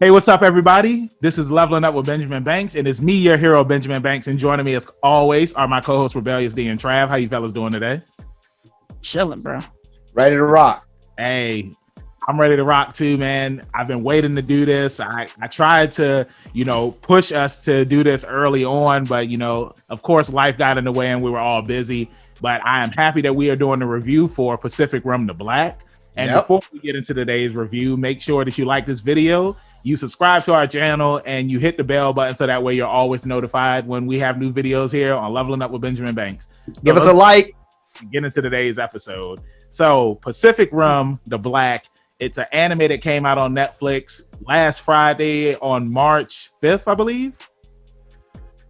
Hey, what's up, everybody? This is Leveling Up with Benjamin Banks, and it's me, your hero, Benjamin Banks. And joining me, as always, are my co-hosts, Rebellious D and Trav. How you fellas doing today? Chilling, bro. Ready to rock. Hey, I'm ready to rock too, man. I've been waiting to do this. I tried to, push us to do this early on, but, of course, life got in the way and we were all busy. But I am happy that we are doing the review for Pacific Rim to Black. And before we get into today's review, make sure that you like this video, you subscribe to our channel, and you hit the bell button so that way you're always notified when we have new videos here on Leveling Up with Benjamin Banks. Give us a like. Get into today's episode. So Pacific Rim the Black, it's an anime that came out on Netflix last Friday on March 5th, I believe.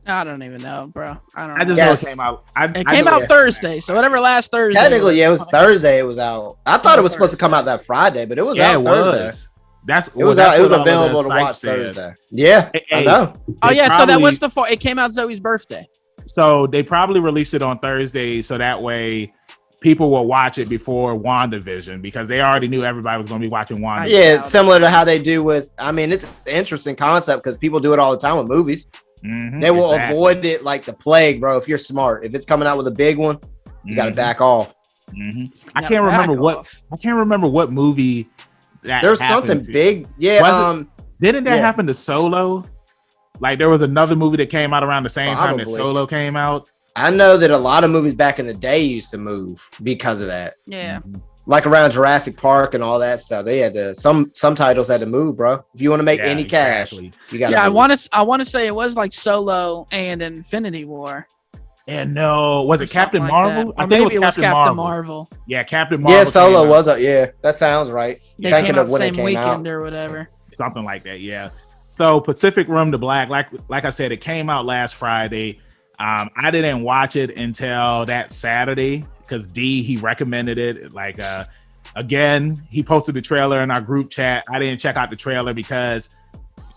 I don't even know, bro. I just know it came out. It came out Thursday, so whatever last Thursday. Technically, it was Thursday. It was out. I thought it was supposed to come out that Friday, but it was out Thursday. It was available to watch Thursday. Yeah, I know. Oh yeah, so that was it came out Zoe's birthday. So they probably released it on Thursday, so that way people will watch it before WandaVision because they already knew everybody was going to be watching WandaVision. Yeah, similar to how they do with. I mean, it's an interesting concept because people do it all the time with movies. Mm-hmm, they will avoid it like the plague, bro. If you're smart, if it's coming out with a big one, you got to back off. Mm-hmm. I can't remember what movie. There's something big. Yeah. Didn't that happen to Solo? Like there was another movie that came out around the same time that Solo came out. I know that a lot of movies back in the day used to move because of that. Yeah. Like around Jurassic Park and all that stuff. They had to some titles had to move, bro. If you want to make any cash, you got to move. I want to say it was like Solo and Infinity War. And no, was it Captain Marvel? I think it was Captain Marvel. Yeah, Captain Marvel. Yeah, Solo was that sounds right. They came out the same weekend or whatever. Something like that, yeah. So Pacific Rim to Black, like I said, it came out last Friday. I didn't watch it until that Saturday because he recommended it. Like again, he posted the trailer in our group chat. I didn't check out the trailer because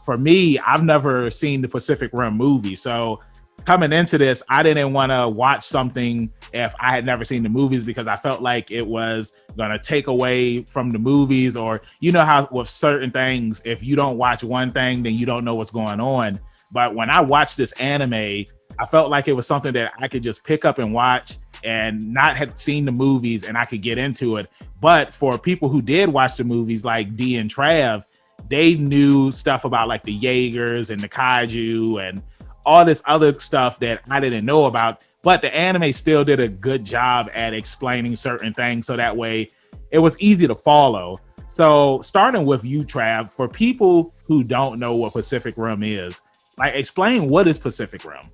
for me, I've never seen the Pacific Rim movie. So coming into this, I didn't want to watch something if I had never seen the movies because I felt like it was going to take away from the movies, or you know how with certain things, if you don't watch one thing, then you don't know what's going on. But when I watched this anime, I felt like it was something that I could just pick up and watch and not have seen the movies and I could get into it. But for people who did watch the movies like D and Trav, they knew stuff about like the Jaegers and the Kaiju and all this other stuff that I didn't know about, but the anime still did a good job at explaining certain things. So that way it was easy to follow. So starting with you, Trav, for people who don't know what Pacific Rim is, like explain what is Pacific Rim?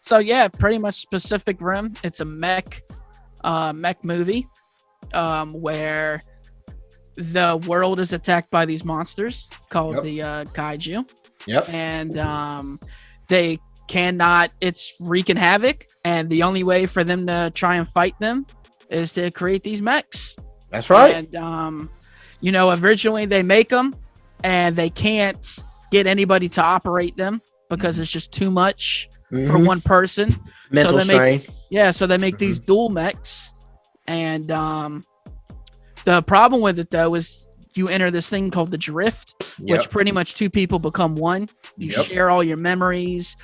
So yeah, pretty much Pacific Rim. It's a mech movie where the world is attacked by these monsters called the Kaiju. Yep. And it's wreaking havoc, and the only way for them to try and fight them is to create these mechs. That's right. And originally they make them and they can't get anybody to operate them because it's just too much for one person. Mental strain. So they make these dual mechs, and the problem with it though is you enter this thing called the drift, which pretty much two people become one. You share all your memories,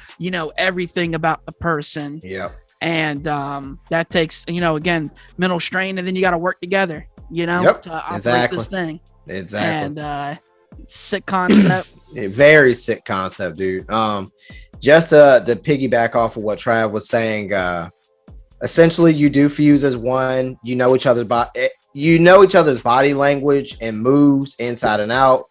everything about the person. Yep. And that takes, again, mental strain, and then you got to work together, to operate this thing. Exactly. And sick concept. Very sick concept, dude. Just to piggyback off of what Trav was saying, essentially you do fuse as one. You know each other's body language and moves inside and out,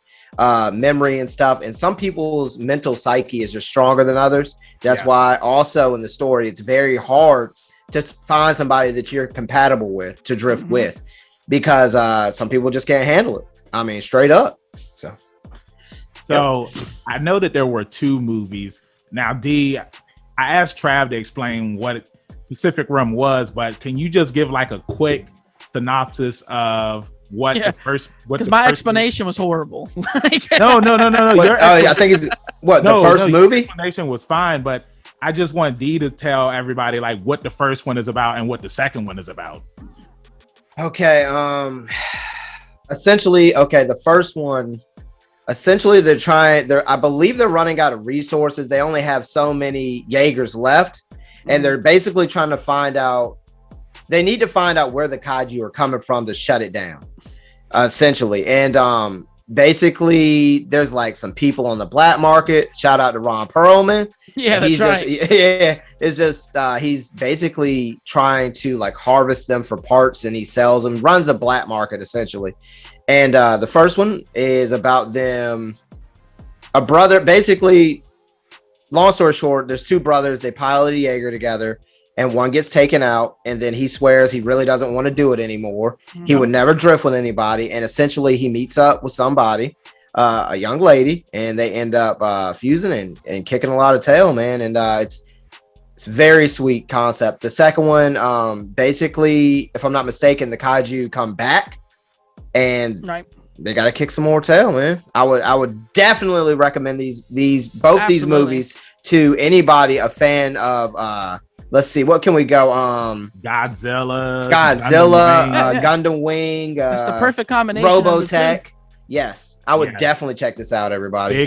memory and stuff. And some people's mental psyche is just stronger than others. That's why also in the story, it's very hard to find somebody that you're compatible with to drift with, because some people just can't handle it. I mean, straight up. So I know that there were two movies. Now, D, I asked Trav to explain what Pacific Rim was, but can you just give like a quick synopsis of what the first? Because my explanation was horrible. No. I think it's the first movie. Your explanation was fine, but I just want D to tell everybody like what the first one is about and what the second one is about. Okay. Essentially, the first one essentially I believe they're running out of resources. They only have so many Jaegers left, and they're basically trying to find out. They need to find out where the kaiju are coming from to shut it down, essentially. And basically, there's like some people on the black market. Shout out to Ron Perlman. Yeah, that's right. Yeah, it's just he's basically trying to like harvest them for parts, and he sells them, runs the black market essentially. And the first one is about them, a brother. Basically, long story short, there's two brothers. They pilot a Jaeger together, and one gets taken out, and then he swears he really doesn't want to do it anymore. He would never drift with anybody, and essentially he meets up with somebody, a young lady, and they end up fusing and kicking a lot of tail, man. And it's very sweet concept. The second one, basically, if I'm not mistaken, the kaiju come back, and they got to kick some more tail, man. I would definitely recommend these movies to anybody a fan of. Let's see, what can we go? Godzilla, Gundam Wing. It's the perfect combination. Robotech. Yes, I would definitely check this out, everybody.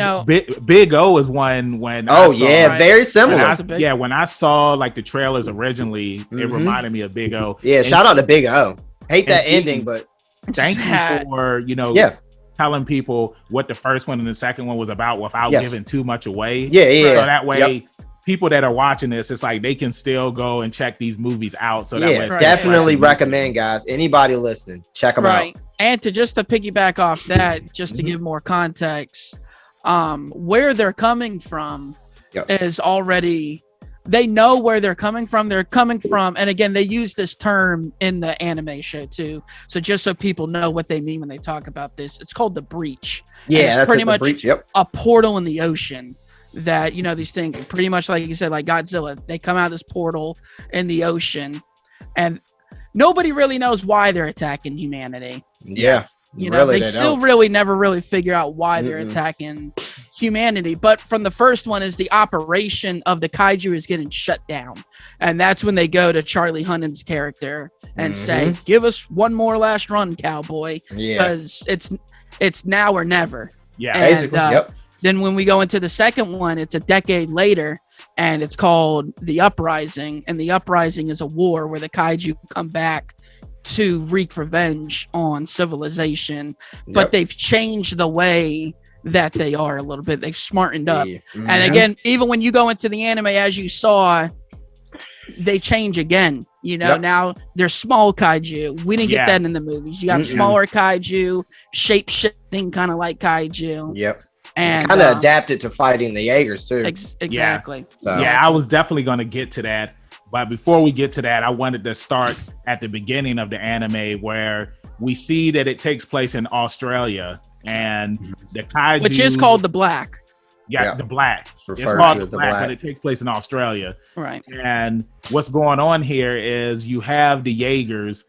Big O is one when. Very similar. When I saw like the trailers originally, it reminded me of Big O. Yeah, shout out to Big O. Hate that ending, but thank you for telling people what the first one and the second one was about without giving too much away. So that way. People that are watching this, it's like they can still go and check these movies out. So that way definitely recommend, guys. Anybody listening, check them out. And to piggyback off that, just to give more context, where they're coming from is already. They know where they're coming from. They're coming from, and again, they use this term in the anime show too. So just so people know what they mean when they talk about this, it's called the breach. Yeah, that's pretty much breach. A portal in the ocean. That these things pretty much like you said, like Godzilla, they come out of this portal in the ocean, and nobody really knows why they're attacking humanity. Yeah, they still really never really figure out why they're attacking humanity. But from the first one is the operation of the kaiju is getting shut down, and that's when they go to Charlie Hunnam's character and say, "Give us one more last run, cowboy, because it's now or never." Yeah, basically. Then when we go into the second one, it's a decade later, and it's called The Uprising. And The Uprising is a war where the kaiju come back to wreak revenge on civilization. But they've changed the way that they are a little bit. They've smartened up. And again, even when you go into the anime, as you saw, they change again. Now they're small kaiju. We didn't get that in the movies. You got smaller kaiju, shape-shifting kind of like kaiju. Yep. And kind of adapted to fighting the Jaegers too. Exactly. I was definitely going to get to that, but before we get to that, I wanted to start at the beginning of the anime where we see that it takes place in Australia, and the kaiju, which is called the Black. The Black. It's called the Black, but it takes place in Australia. Right. And what's going on here is you have the Jaegers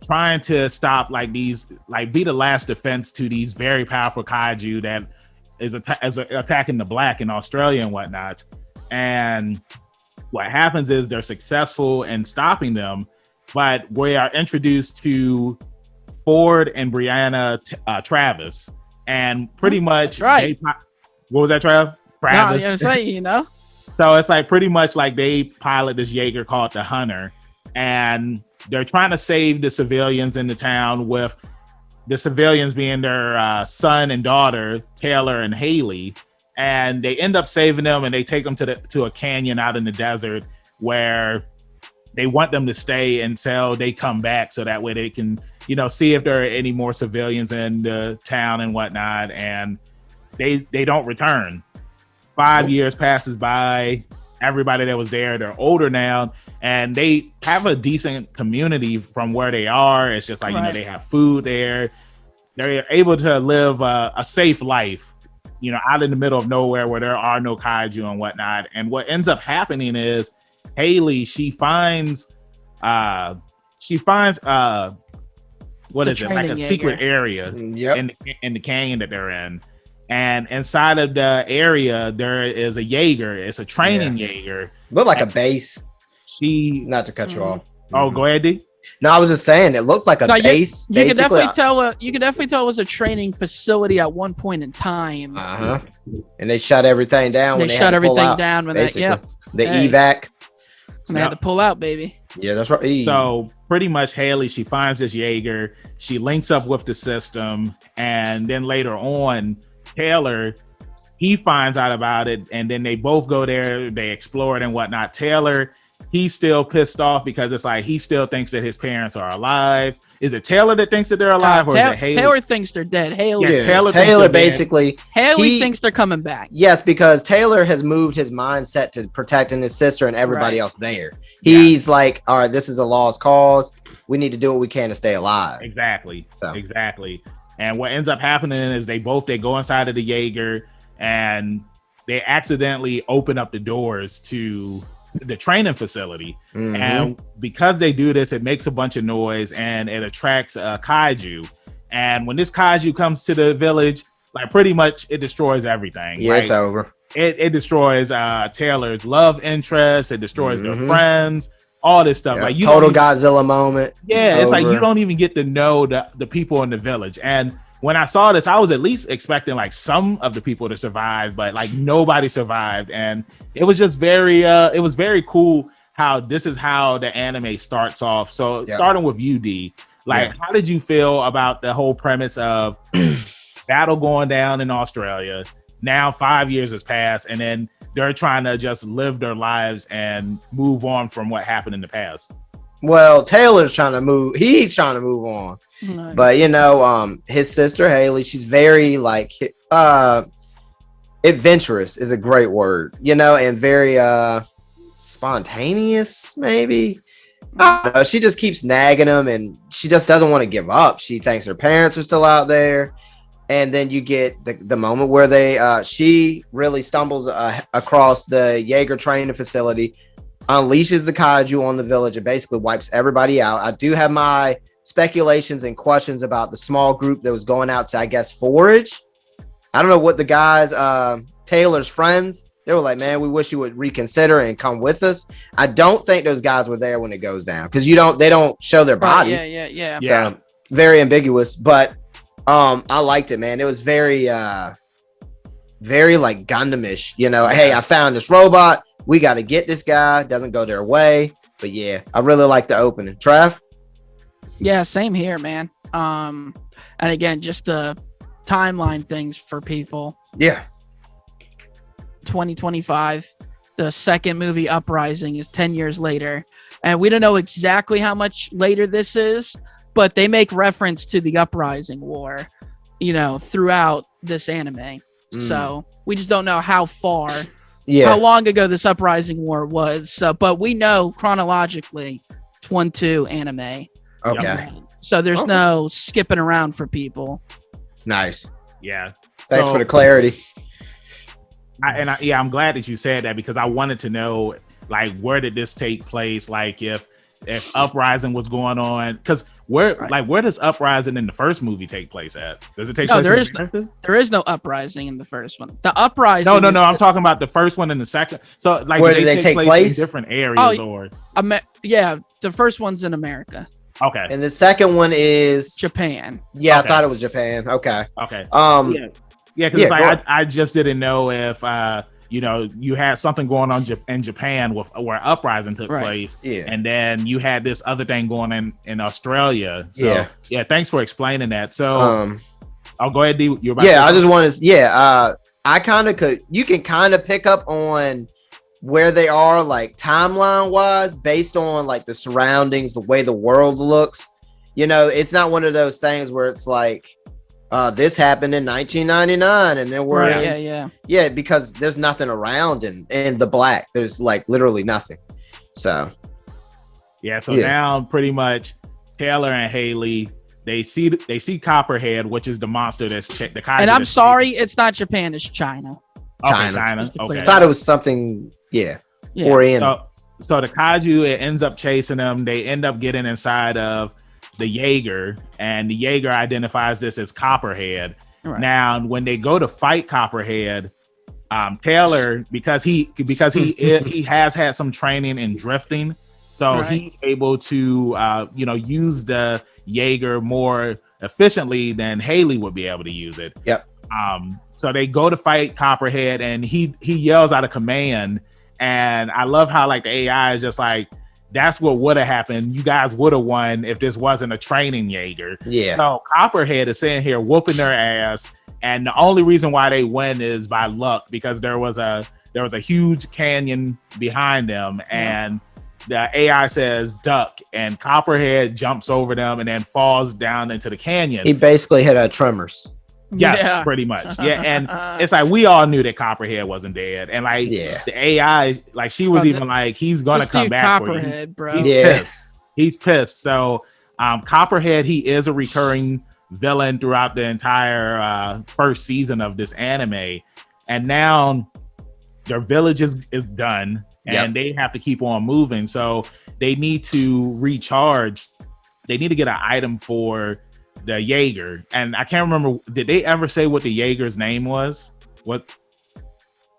trying to stop be the last defense to these very powerful kaiju that is attacking the Black in Australia and whatnot. And what happens is they're successful in stopping them, but we are introduced to Ford and Brianna Travis, and pretty much what was that, Trav? Travis. No, say, So it's like pretty much like they pilot this Jaeger called the Hunter, and they're trying to save the civilians in the town, with the civilians being their son and daughter, Taylor and Haley. And they end up saving them, and they take them to a canyon out in the desert where they want them to stay until they come back, so that way they can, see if there are any more civilians in the town and whatnot. And they don't return. 5 years passes by. Everybody that was there, they're older now, and they have a decent community from where they are. It's just like, they have food there. They're able to live a safe life, out in the middle of nowhere where there are no kaiju and whatnot. And what ends up happening is Haley, she finds what is it? Like a secret area in the canyon that they're in. And inside of the area, there is a Jaeger. It's a training Jaeger. Look like a base. She, not to cut you off. Oh, go ahead, D. No, I was just saying it looked like a base. You can definitely tell. You can definitely tell it was a training facility at one point in time. And they shut everything down. They shut everything down when basically. The Hey. evac. And they had to pull out, baby. Yeah, that's right. So pretty much Haley, she finds this Jaeger, she links up with the system, and then later on, Taylor, he finds out about it, and then they both go there, they explore it and whatnot. Taylor, he's still pissed off because it's like he still thinks that his parents are alive. Is it Taylor that thinks that they're alive, or is it Haley? Taylor thinks they're dead. Haley, Taylor basically. Haley thinks they're coming back. Yes, because Taylor has moved his mindset to protecting his sister and everybody else there. He's like, all right, this is a lost cause. We need to do what we can to stay alive. Exactly. And what ends up happening is they go inside of the Jaeger and they accidentally open up the doors to the training facility. And because they do this, it makes a bunch of noise and it attracts a kaiju. And when this kaiju comes to the village, like pretty much it destroys everything. Yeah, it's over. It destroys Taylor's love interest. It destroys their friends. All this stuff. Like you total Godzilla moment. Yeah, it's like you don't even get to know the people in the village. And when I saw this, I was at least expecting like some of the people to survive, but like nobody survived. And it was just it was very cool how this is how the anime starts off. So starting with UD, like how did you feel about the whole premise of battle going down in Australia? Now 5 years has passed, and then they're trying to just live their lives and move on from what happened in the past. Well, Taylor's trying to move. He's trying to move on. Nice. But you know, his sister Haley, she's very like adventurous is a great word, you know, and very spontaneous, maybe. I don't know, she just keeps nagging him and she just doesn't want to give up. She thinks her parents are still out there. And then you get the moment where she really stumbles across the Jaeger training facility, unleashes the kaiju on the village, and basically wipes everybody out. I do have my speculations and questions about the small group that was going out to, I guess, forage. I don't know what the guys, Taylor's friends, they were like, man, we wish you would reconsider and come with us. I don't think those guys were there when it goes down because they don't show their bodies. Yeah. So very ambiguous, but I liked it, man. It was very very like Gundam-ish, you know. Hey, I found this robot, we got to get this guy. Doesn't go their way, but yeah, I really like the opening. Trav? Yeah, same here, man. And again, just the timeline things for people. 2025, the second movie Uprising is 10 years later, and we don't know exactly how much later this is, but they make reference to the Uprising War, you know, throughout this anime. So we just don't know how long ago this Uprising War was. So, but we know chronologically, 2 anime. Okay. So there's no skipping around for people. Nice. Yeah. Thanks for the clarity. I'm glad that you said that because I wanted to know, like, where did this take place? Like, if Uprising was going on, because where does Uprising in the first movie take place at? Does it take place? There is no Uprising in the first one. The Uprising. No. I'm talking about the first one and the second. So, like, where do they take place in different areas or? The first one's in America. Okay. And the second one is Japan. Yeah, okay. I thought it was Japan. Okay. Because I just didn't know if you had something going on in Japan where Uprising took place, and then you had this other thing going on in Australia. So thanks for explaining that. So I'll go ahead. You're about I just want to I kind of could. You can kind of pick up on where they are, like timeline wise, based on like the surroundings, the way the world looks. You know, it's not one of those things where it's like, this happened in 1999, and then we're because there's nothing around in the black. There's like literally nothing. So now pretty much Taylor and Haley, they see Copperhead, which is the monster that's the kaiju. And I'm sorry, it's not Japan, it's China. China. Okay. I thought it was something. Oriental. So the kaiju, it ends up chasing them. They end up getting inside of the Jaeger, and the Jaeger identifies this as Copperhead. Right. Now, when they go to fight Copperhead, Taylor, because he has had some training in drifting, So he's able to, use the Jaeger more efficiently than Haley would be able to use it. Yep. So they go to fight Copperhead, and he yells out a command, and I love how like the AI is just like, that's what would have happened. You guys would have won if this wasn't a training Jaeger. Yeah. So Copperhead is sitting here whooping their ass, and the only reason why they win is by luck, because there was a huge canyon behind them, and the AI says duck, and Copperhead jumps over them and then falls down into the canyon. He basically hit a Tremors. Yes, pretty much. Yeah, and it's like we all knew that Copperhead wasn't dead, and like the AI, like she was even like, he's gonna come back Copperhead, for you. bro. He's pissed. He's pissed. So Copperhead, he is a recurring villain throughout the entire first season of this anime, and now their village is done, and they have to keep on moving. So they need to recharge. They need to get an item for the Jaeger, and I can't remember. Did they ever say what the Jaeger's name was? What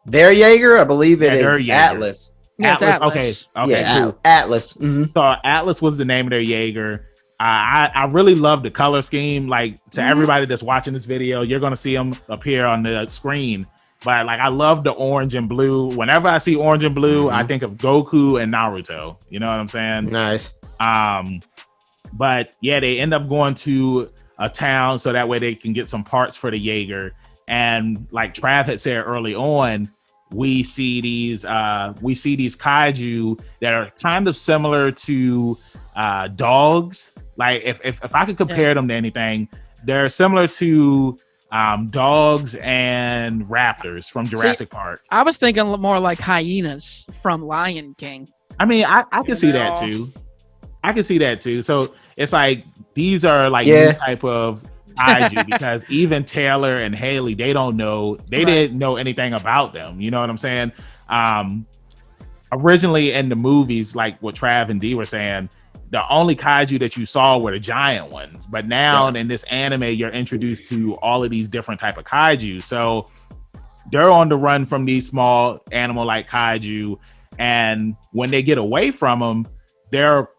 their Jaeger? I believe it is Atlas. Yeah, Atlas. Atlas. Okay, cool. Atlas. Mm-hmm. So Atlas was the name of their Jaeger. I really love the color scheme. Like to everybody that's watching this video, you're gonna see them appear on the screen. But like, I love the orange and blue. Whenever I see orange and blue, I think of Goku and Naruto. You know what I'm saying? Nice. But yeah, they end up going to a town so that way they can get some parts for the Jaeger. And like Trav had said early on, we see these kaiju that are kind of similar to dogs. Like if I could compare them to anything, they're similar to dogs and raptors from Jurassic Park. I was thinking more like hyenas from Lion King. I mean, I can see that too. I can see that too. So it's like these are like new type of kaiju, because even Taylor and Haley, they don't know, they didn't know anything about them. You know what I'm saying? Originally in the movies, like what Trav and D were saying, the only kaiju that you saw were the giant ones. But now in this anime, you're introduced to all of these different type of kaiju. So they're on the run from these small animal like kaiju, and when they get away from them, they're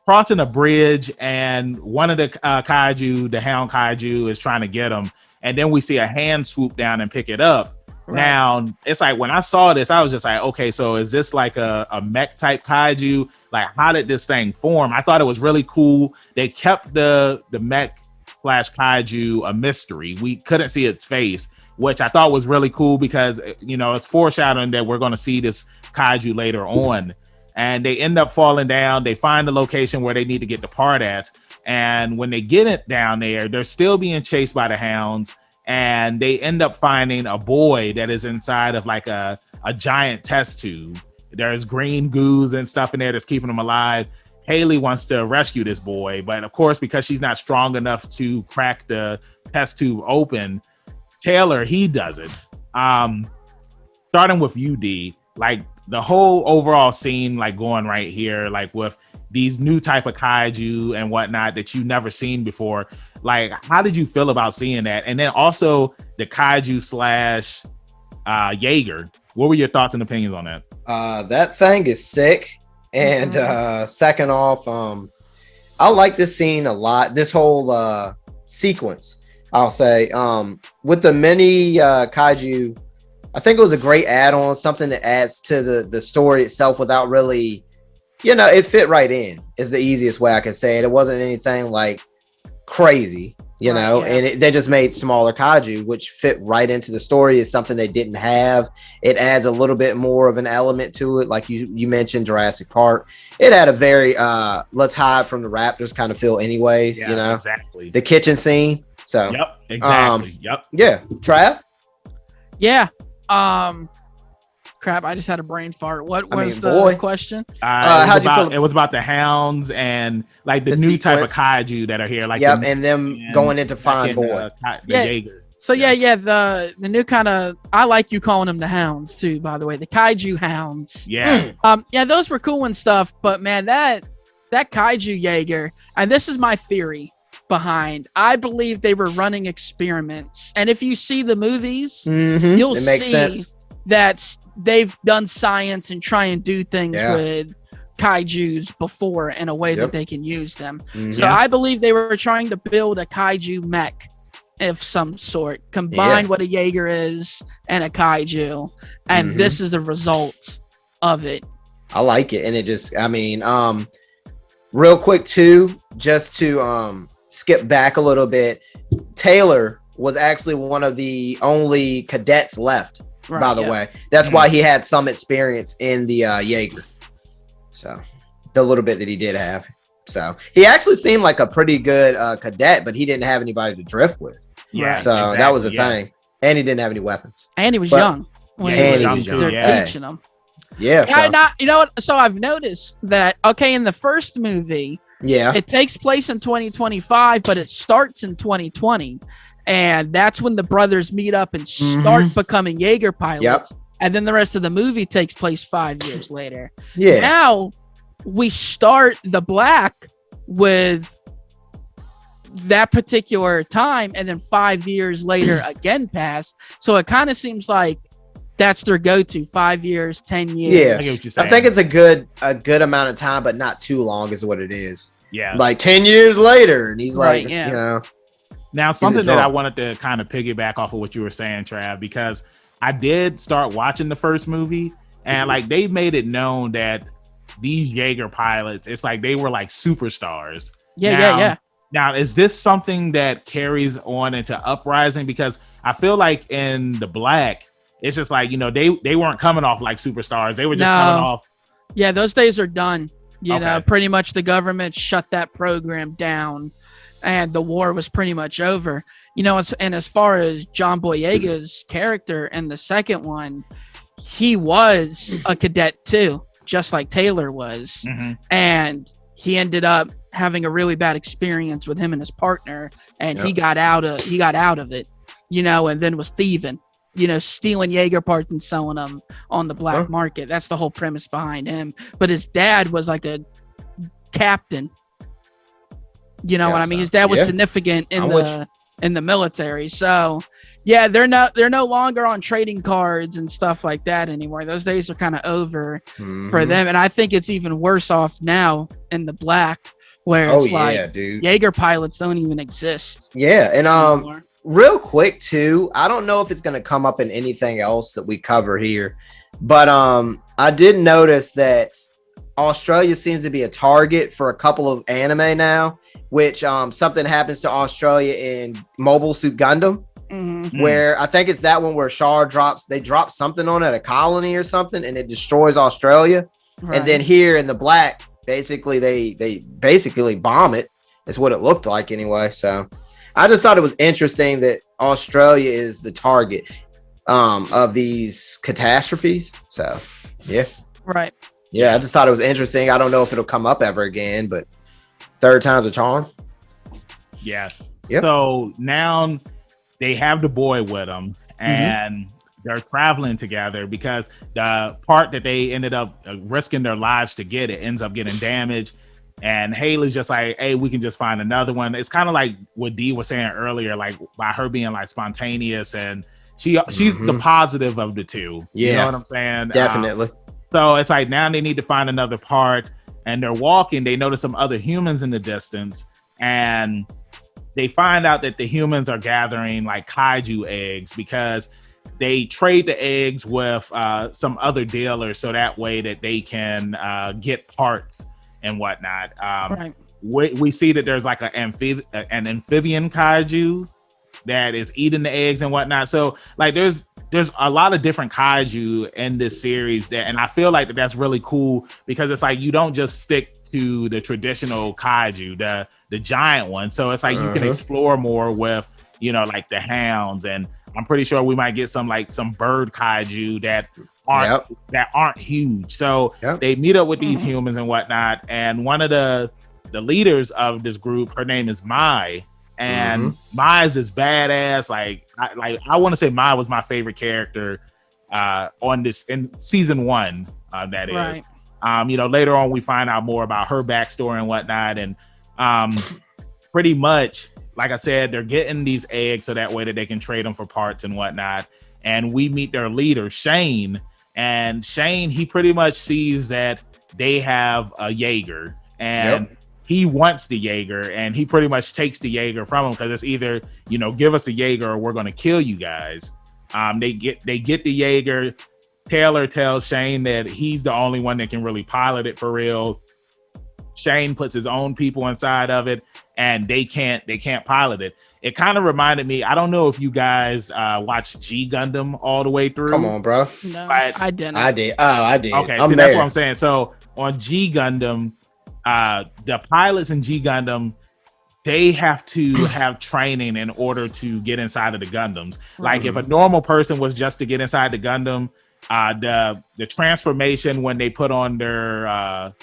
crossing a bridge, and one of the kaiju, the hound kaiju, is trying to get them, and then we see a hand swoop down and pick it up. Now it's like, when I saw this, I was just like, okay, so is this like a mech type kaiju? Like, how did this thing form? I thought it was really cool. They kept the mech / kaiju a mystery. We couldn't see its face, which I thought was really cool, because it's foreshadowing that we're going to see this kaiju later on. And they end up falling down. They find the location where they need to get the part at. And when they get it down there, they're still being chased by the hounds. And they end up finding a boy that is inside of like a giant test tube. There's green goos and stuff in there that's keeping them alive. Haley wants to rescue this boy, but of course, because she's not strong enough to crack the test tube open, Taylor, he does it. Starting with UD, like the whole overall scene, like going right here, like with these new type of kaiju and whatnot that you've never seen before. Like, how did you feel about seeing that? And then also the kaiju / Jaeger. What were your thoughts and opinions on that? That thing is sick. And second off, I like this scene a lot. This whole sequence, I'll say, with the mini kaiju, I think it was a great add-on, something that adds to the story itself without really, it fit right in, is the easiest way I can say it. It wasn't anything like crazy, and they just made smaller kaiju, which fit right into the story. Is something they didn't have. It adds a little bit more of an element to it. Like you mentioned Jurassic Park. It had a very let's hide from the raptors kind of feel anyways, Exactly. The kitchen scene. So yep, exactly. Yeah. Trav? Yeah. Crap, I just had a brain fart. What was the question? How'd you feel? It was about the hounds and like the new type of kaiju that are here. Like and them going into find boy. Jaeger. So the new kind of, I like you calling them the hounds too, by the way, the kaiju hounds. Yeah. Those were cool and stuff, but man, that kaiju Jaeger, and this is my theory behind, I believe they were running experiments, and if you see the movies, you'll see that they've done science and try and do things with kaijus before in a way that they can use them. Mhm. So I believe they were trying to build a kaiju mech of some sort, combine what a Jaeger is and a kaiju, and this is the result of it. I like it, and it just, I mean, real quick too, just to skip back a little bit, Taylor was actually one of the only cadets left, by the way. That's why he had some experience in the Jaeger. So the little bit that he did have. So he actually seemed like a pretty good cadet, but he didn't have anybody to drift with. Yeah. So that was the thing. And he didn't have any weapons. And he was young when he was was young, they're teaching him. Yeah. You know what? So I've noticed that, in the first movie, it takes place in 2025, but it starts in 2020. And that's when the brothers meet up and start becoming Jaeger pilots. And then the rest of the movie takes place 5 years later. Yeah. Now we start the Black with that particular time, and then 5 years later again pass. So it kind of seems like that's their go-to. 5 years, 10 years. Yeah, I get what you're saying. I think it's a good amount of time, but not too long is what it is. Yeah, like 10 years later, and he's like, yeah. you know. Now, something that I wanted to kind of piggyback off of what you were saying, Trav, because I did start watching the first movie, and like they made it known that these Jaeger pilots, it's like they were like superstars. Yeah. Now, is this something that carries on into Uprising? Because I feel like in the Black, it's just like, you know, they weren't coming off like superstars. They were just coming off. Yeah, those days are done. You know, pretty much the government shut that program down, and the war was pretty much over. You know, and as far as John Boyega's character in the second one, he was a cadet too, just like Taylor was. And he ended up having a really bad experience with him and his partner, and he got out of it, you know, and then was thieving, you know, stealing Jaeger parts and selling them on the black market. That's the whole premise behind him. But his dad was like a captain. You know what I mean? His dad was significant in the military. So yeah, they're no longer on trading cards and stuff like that anymore. Those days are kind of over for them. And I think it's even worse off now in the Black, where it's dude, Jaeger pilots don't even exist. Yeah, and anymore. Real quick too, I don't know if it's gonna come up in anything else that we cover here, but I did notice that Australia seems to be a target for a couple of anime now, which something happens to Australia in Mobile Suit Gundam, where I think it's that one where Char drop something on it, a colony or something, and it destroys Australia. And then here in the Black, basically they basically bomb it. Is what it looked like anyway. So I just thought it was interesting that Australia is the target of these catastrophes. So yeah. Right. Yeah, I just thought it was interesting. I don't know if it'll come up ever again, but third time's a charm. Yeah. Yep. So now they have the boy with them, and they're traveling together because the part that they ended up risking their lives to get it ends up getting damaged. And Haley's just like, hey, we can just find another one. It's kind of like what Dee was saying earlier, like by her being like spontaneous, and she's the positive of the two. Yeah. You know what I'm saying? Definitely. So it's like now they need to find another part, and they're walking. They notice some other humans in the distance, and they find out that the humans are gathering like kaiju eggs because they trade the eggs with some other dealers, so that way that they can get parts and whatnot. We see that there's like an amphibian kaiju that is eating the eggs and whatnot. So like there's a lot of different kaiju in this series and I feel like that's really cool because it's like you don't just stick to the traditional kaiju, the giant one. So it's like you can explore more with, you know, like the hounds, and I'm pretty sure we might get some bird kaiju that aren't huge. So they meet up with these humans and whatnot, and one of the leaders of this group, her name is Mai. And Mai is this badass. I want to say Mai was my favorite character on this in season 1. That is, you know, later on we find out more about her backstory and whatnot. And pretty much, like I said, they're getting these eggs so that way that they can trade them for parts and whatnot. And we meet their leader, Shane. And Shane, he pretty much sees that they have a Jaeger, and he wants the Jaeger, and he pretty much takes the Jaeger from him because it's either, give us the Jaeger or we're going to kill you guys. They get the Jaeger. Taylor tells Shane that he's the only one that can really pilot it for real. Shane puts his own people inside of it, and they can't pilot it. It kind of reminded me, I don't know if you guys watched G Gundam all the way through. Come on, bro. No, I didn't. I did. Oh, I did. Okay, see, that's what I'm saying. So on G Gundam, the pilots in G Gundam, they have to have training in order to get inside of the Gundams. Like if a normal person was just to get inside the Gundam, the transformation when they put on their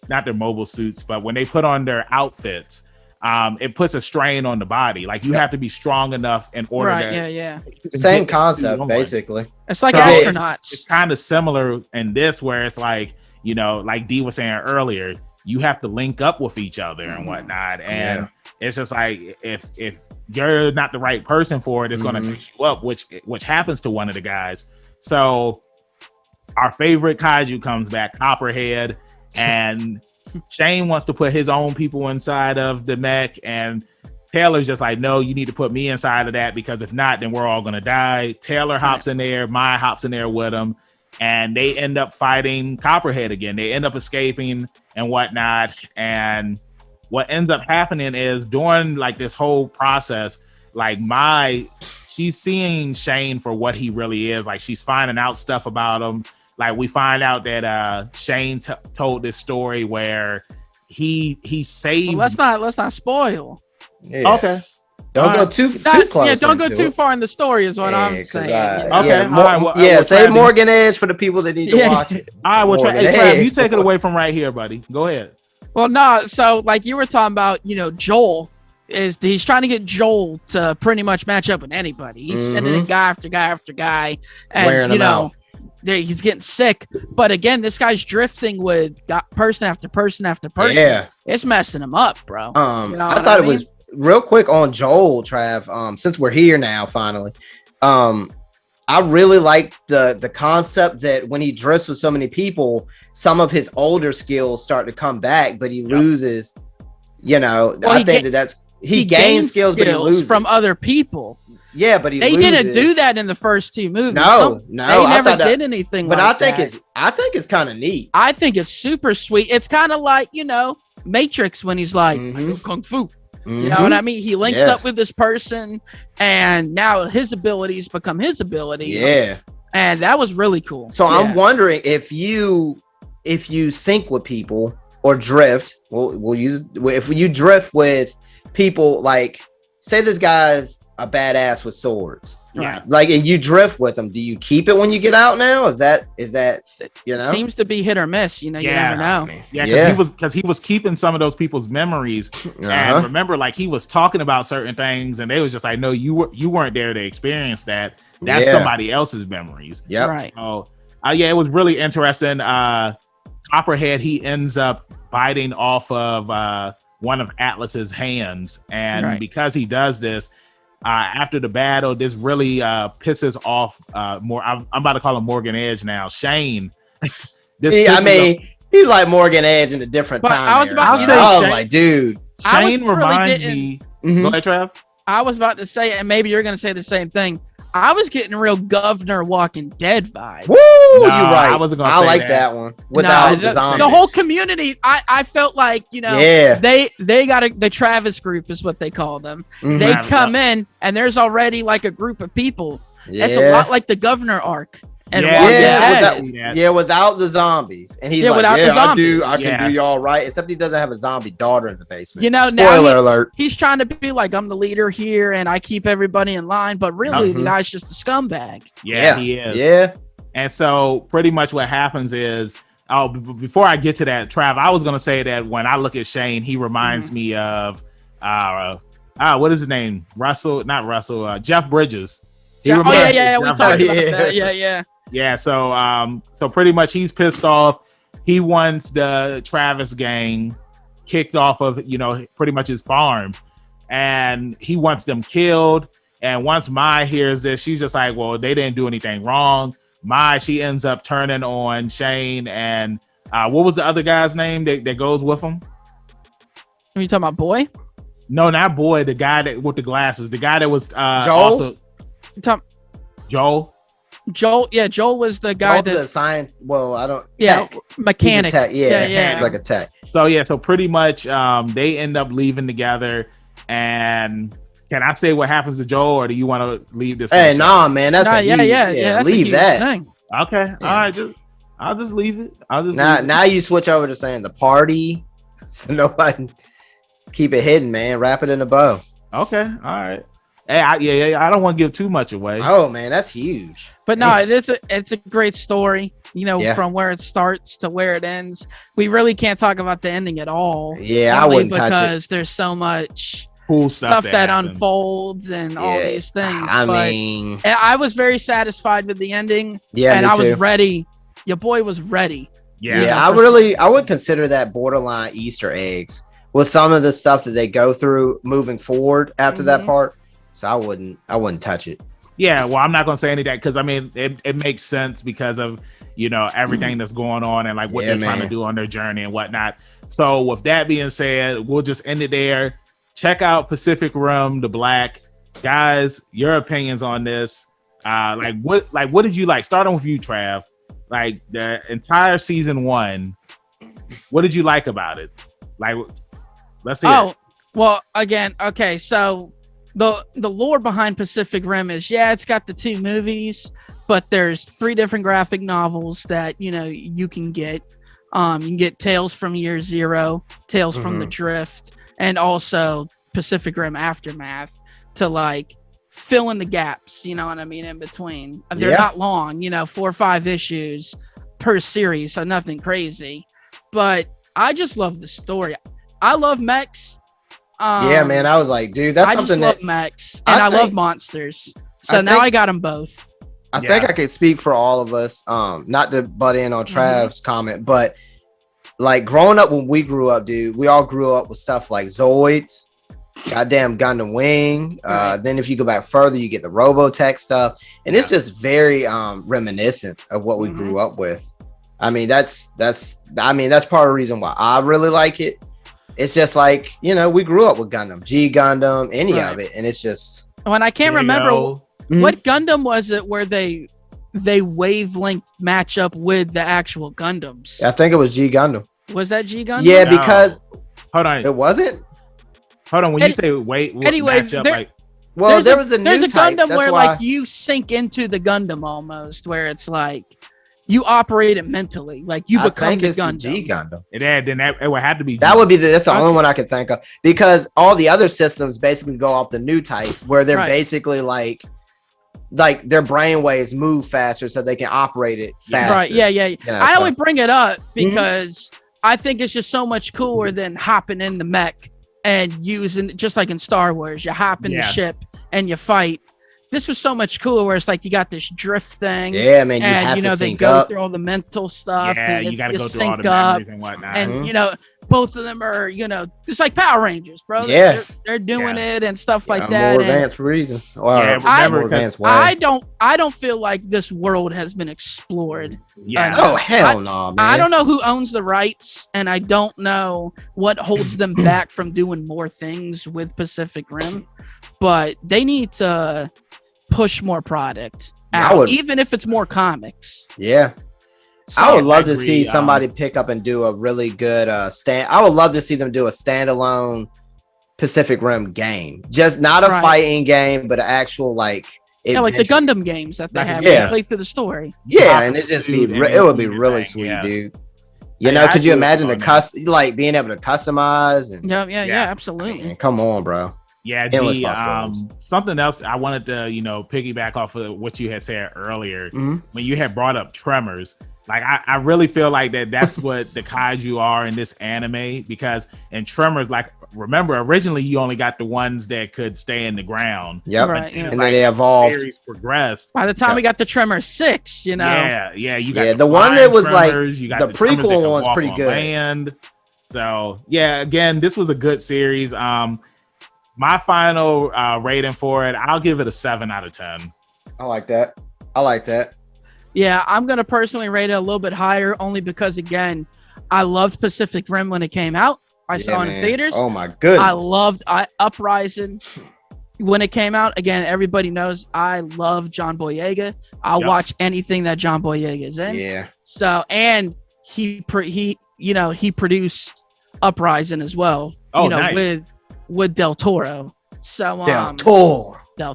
not their mobile suits, but when they put on their outfits, it puts a strain on the body. Like you have to be strong enough in order to same concept basically. It's like astronauts. It's kind of similar in this where it's like, like Dee was saying earlier, you have to link up with each other and whatnot. And it's just like if you're not the right person for it, it's going to mix you up, which happens to one of the guys. So our favorite kaiju comes back, Copperhead, and Shane wants to put his own people inside of the mech, and Taylor's just like, no, you need to put me inside of that, because if not, then we're all gonna die. Taylor hops in there, Mai hops in there with him, and they end up fighting Copperhead again. They end up escaping and whatnot, and what ends up happening is during like this whole process, like she's seeing Shane for what he really is. Like she's finding out stuff about him. Like we find out that Shane told this story where he saved. Well, let's not spoil. Yeah. Okay. Don't go too close. Yeah, don't go too far in the story is what I'm saying. Okay. Say Morgan Edge for the people that need to watch it. All right, well, Trav, you take it away from right here, buddy. Go ahead. Well, no, so like you were talking about, Joel he's trying to get Joel to pretty much match up with anybody. He's sending in guy after guy after guy, and wearing them out. He's getting sick. But again, this guy's drifting with person after person after person. Yeah, it's messing him up, bro. I thought it was real quick on Joel, Trav. Since we're here now, finally, I really like the concept that when he drifts with so many people, some of his older skills start to come back, but he loses. I think that's he gains skills, but he loses from other people. Yeah, but they didn't do that in the first two movies. No, they never did anything. But like I think it's kind of neat. I think it's super sweet. It's kind of like Matrix when he's like kung fu. You know what I mean? He links up with this person, and now his abilities become his abilities. Yeah, and that was really cool. So I'm wondering if you sync with people or drift. We'll use if you drift with people, like say this guy's a badass with swords, like, and you drift with them, do you keep it when you get out now? Is that seems to be hit or miss, you never know. Because he was keeping some of those people's memories, and remember, like, he was talking about certain things, and they was just like, no, you weren't there to experience that. That's somebody else's memories. Right. So it was really interesting. Copperhead, he ends up biting off of one of Atlas's hands, and because he does this, after the battle, this really pisses off more. I'm about to call him Morgan Edge now. Shane. He's like Morgan Edge in a different time. I was about to say, I was like, dude. Shane reminds me. Go ahead, Trav. I was about to say, and maybe you're going to say the same thing. I was getting real Governor Walking Dead vibe. Woo! You're right. I wasn't gonna say like that one. Without the zombies. The whole community, I felt like, they got the Travis group is what they call them. They come in and there's already like a group of people. It's a lot like the Governor arc. And without the zombies. And he's like, I can do y'all right. Except he doesn't have a zombie daughter in the basement. Spoiler alert. He's trying to be like, I'm the leader here and I keep everybody in line. But really, the guy's just a scumbag. Yeah, he is. Yeah. And so pretty much what happens is, before I get to that, Trav, I was going to say that when I look at Shane, he reminds me of, what is his name? Jeff Bridges. We talked about that. Yeah, so pretty much he's pissed off. He wants the Travis gang kicked off of, pretty much his farm, and he wants them killed. And once Mai hears this, she's just like, well, they didn't do anything wrong. Mai, she ends up turning on Shane and What was the other guy's name that goes with him? Are you talking about Boy? No, not Boy. The guy that with the glasses. The guy that was Joel? also Joel? Joel, yeah, Joel was the guy Joel's that a science. Well, I don't. yeah, Tech. mechanic. Tech. Yeah, yeah. he's like a tech. So pretty much they end up leaving together. And can I say what happens to Joel, or do you want to leave this? Hey, nah, man, that's yeah. That's leave that. Thing. Okay, all right, I'll just leave it. Now you switch over to saying the party, so nobody keep it hidden, man. Wrap it in a bow. Okay, all right. Hey, I don't want to give too much away. Oh man, that's huge. But no, it's a great story. From where it starts to where it ends. We really can't talk about the ending at all. Yeah, I wouldn't touch it because there's so much cool stuff that unfolds and all these things. I mean, I was very satisfied with the ending. Yeah, and me I was too. ready. Your boy was ready. Yeah, I would consider that borderline Easter eggs with some of the stuff that they go through moving forward after that part. So I wouldn't touch it. Yeah, well, I'm not gonna say any of that because I mean it makes sense because of everything that's going on and like what they're trying to do on their journey and whatnot. So with that being said, we'll just end it there. Check out Pacific Rim, The Black. Guys, your opinions on this. What did you like? Starting with you, Trav. Like the entire season 1. What did you like about it? Like, let's see. Oh, well, again, okay, so the lore behind Pacific Rim is it's got the 2 movies, but there's 3 different graphic novels that you can get. You can get Tales from Year Zero, Tales from the Drift, and also Pacific Rim Aftermath to like fill in the gaps. You know what I mean? In between, they're not long. 4 or 5 issues per series, so nothing crazy. But I just love the story. I love mechs. Yeah, man. I was like, dude, that's something that I love mechs and I love monsters. So now I got them both. I think I can speak for all of us. Not to butt in on Trav's comment, but like growing up when we grew up, dude, we all grew up with stuff like Zoids, goddamn Gundam Wing. Then if you go back further, you get the Robotech stuff, and it's just very reminiscent of what we grew up with. I mean, that's part of the reason why I really like it. It's just like, we grew up with Gundam, G Gundam, any of it, and it's just. When I can't remember. What Gundam was it where they wavelength match up with the actual Gundams? I think it was G Gundam. Was that G Gundam? Yeah, because hold on, it wasn't. Hold on, when you say anyway, match up, there was a Gundam where like you sink into the Gundam almost, where it's like you operate it mentally, like you become the Gundam. G Gundam. It would have to be. That would be that's the only one I could think of, because all the other systems basically go off the new type, where they're basically like their brain waves move faster so they can operate it faster. Right. Yeah. I only bring it up because I think it's just so much cooler than hopping in the mech and using, just like in Star Wars, you hop in the ship and you fight. This was so much cooler where it's like you got this drift thing. Yeah, man. You have to they sync go up. through all the mental stuff. Yeah, and you got to go through all the up, memories and whatnot. And, both of them are, it's like Power Rangers, bro. Yeah. They're doing it and stuff like that. More advanced reason. I don't feel like this world has been explored. Yeah. Hell no, man. I don't know who owns the rights, and I don't know what holds them back from doing more things with Pacific Rim, but they need to push more product out, even if it's more comics. Yeah. I would love to see somebody pick up and do a really good I would love to see them do a standalone Pacific Rim game. Just not a fighting game, but an actual like the Gundam games that they have. Yeah, play through the story. Yeah, and it would be really sweet, dude. Could you imagine being able to customize and yeah, absolutely. Man, come on, bro. Yeah, something else I wanted to, piggyback off of what you had said earlier when you had brought up Tremors. Like, I really feel like that's what the kaiju are in this anime, because in Tremors, like, remember, originally you only got the ones that could stay in the ground. Yep. Right, and then they evolved. Series progressed. By the time we got the Tremors 6, Yeah, you got the one that was Tremors, like, the prequel one was pretty good. Land. So, yeah, again, this was a good series. My final rating for it, I'll give it a 7 out of 10. I like that. Yeah, I'm going to personally rate it a little bit higher, only because, again, I loved Pacific Rim when it came out. I saw it in theaters. Oh my goodness. I loved Uprising when it came out. Again, everybody knows I love John Boyega. I'll watch anything that John Boyega is in. Yeah. So, and he produced Uprising as well. Oh, nice. with Del Toro. So Del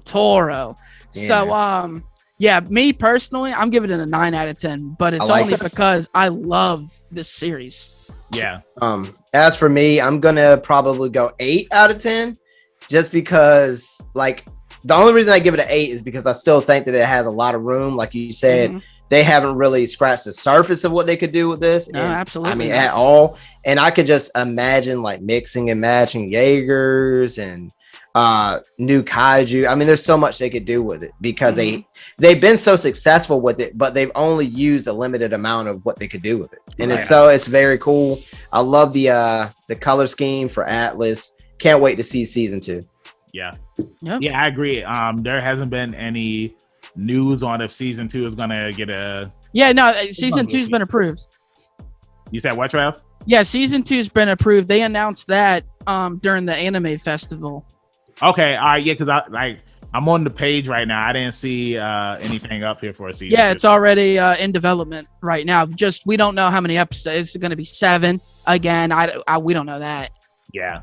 Toro. Yeah. So me personally, I'm giving it a 9 out of 10, but it's only because I love this series. Yeah. As for me, I'm gonna probably go 8 out of 10, just because like the only reason I give it an 8 is because I still think that it has a lot of room. Like you said, they haven't really scratched the surface of what they could do with this. No, absolutely. I mean, at all. And I could just imagine like mixing and matching Jaegers and new kaiju. I mean, there's so much they could do with it because they've been so successful with it, but they've only used a limited amount of what they could do with it. And it's very cool. I love the color scheme for Atlas. Can't wait to see season 2. Yeah, I agree. There hasn't been any news on if season 2 is gonna get a. Yeah, no, season 2's been approved. You said what, Trav? Yeah, season 2's been approved. They announced that during the anime festival. Okay, all right, yeah, because I'm on the page right now. I didn't see anything up here for a season. Yeah, it's already in development right now. Just we don't know how many episodes. It's going to be 7 again. We don't know that. Yeah.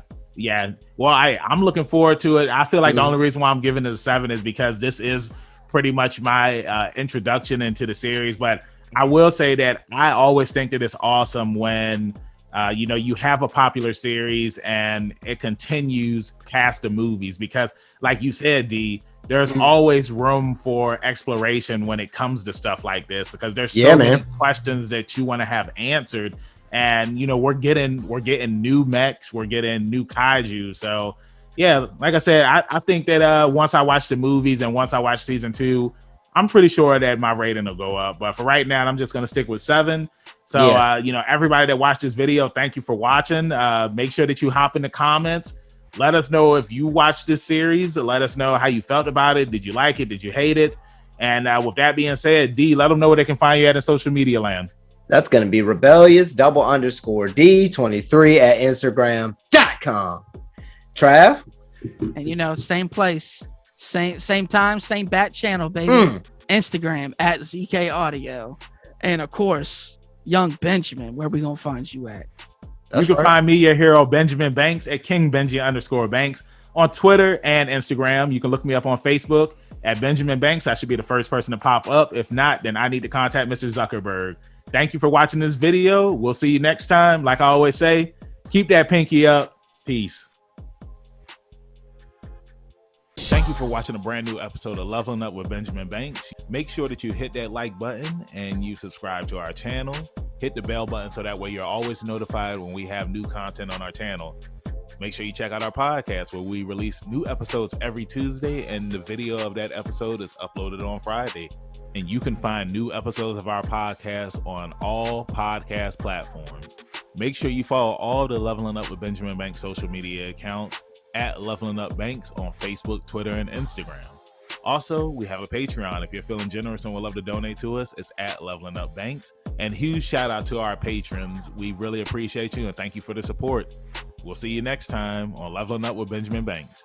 Well, I'm looking forward to it. I feel like the only reason why I'm giving it a 7 is because this is pretty much my introduction into the series. But I will say that I always think that it's awesome when you have a popular series and it continues past the movies, because like you said, D, there's always room for exploration when it comes to stuff like this, because there's so many questions that you want to have answered. And we're getting new mechs, we're getting new kaiju. So yeah, like I said, I think that once I watch the movies and once I watch season 2, I'm pretty sure that my rating will go up. But for right now, I'm just going to stick with 7. So, everybody that watched this video, thank you for watching. Make sure that you hop in the comments. Let us know if you watched this series. Let us know how you felt about it. Did you like it? Did you hate it? And with that being said, D, let them know where they can find you at in social media land. That's going to be rebellious_D23 at Instagram.com. Trav? And same place, same time, same bat channel, baby. Instagram at ZK Audio. And of course, Young Benjamin, where we gonna find you at? You can find me, your hero, Benjamin Banks, at KingBenji_Banks on Twitter and Instagram. You can look me up on Facebook at Benjamin Banks. I should be the first person to pop up. If not, then I need to contact Mr. Zuckerberg. Thank you for watching this video. We'll see you next time. Like I always say, keep that pinky up. Peace. Thank you for watching a brand new episode of Leveling Up with Benjamin Banks. Make sure that you hit that like button and you subscribe to our channel. Hit the bell button so that way you're always notified when we have new content on our channel. Make sure you check out our podcast where we release new episodes every Tuesday, and the video of that episode is uploaded on Friday. And you can find new episodes of our podcast on all podcast platforms. Make sure you follow all the Leveling Up with Benjamin Banks social media accounts at Leveling Up Banks on Facebook, Twitter, and Instagram. Also, we have a Patreon. If you're feeling generous and would love to donate to us, it's at Leveling Up Banks. And huge shout out to our patrons. We really appreciate you and thank you for the support. We'll see you next time on Leveling Up with Benjamin Banks.